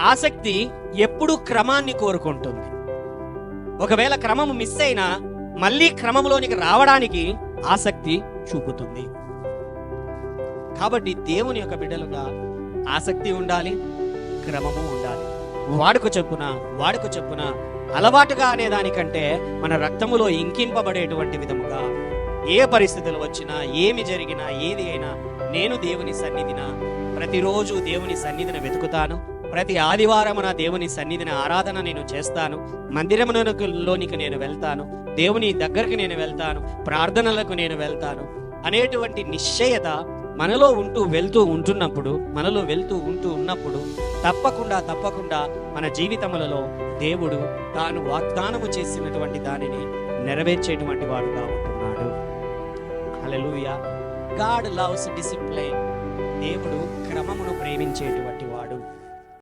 ఆసక్తి ఎప్పుడూ క్రమాన్ని కోరుకుంటుంది. ఒకవేళ క్రమము మిస్ అయినా మళ్ళీ క్రమంలోనికి రావడానికి ఆసక్తి చూపుతుంది. కాబట్టి దేవుని యొక్క బిడ్డలుగా ఆసక్తి ఉండాలి, క్రమము ఉండాలి. వాడుక చెప్పున అలవాటుగా అనే దానికంటే మన రక్తములో ఇంకింపబడేటువంటి విధముగా ఏ పరిస్థితులు వచ్చినా, ఏమి జరిగినా, ఏది అయినా నేను దేవుని సన్నిధిన ప్రతిరోజు దేవుని సన్నిధిని వెతుకుతాను. ప్రతి ఆదివారం నా దేవుని సన్నిధిని ఆరాధన నేను చేస్తాను. మందిరములోనికి నేను వెళ్తాను, దేవుని దగ్గరికి నేను వెళ్తాను, ప్రార్థనలకు నేను వెళ్తాను అనేటువంటి నిశ్చయత మనలో వెళ్తూ ఉన్నప్పుడు తప్పకుండా మన జీవితములలో దేవుడు తాను వాగ్దానము చేసినటువంటి దానిని నెరవేర్చేటువంటి వాడుగా ఉంటున్నాడు. హల్లెలూయా. God loves discipline. దేవుడు క్రమమును ప్రేమించేటువంటి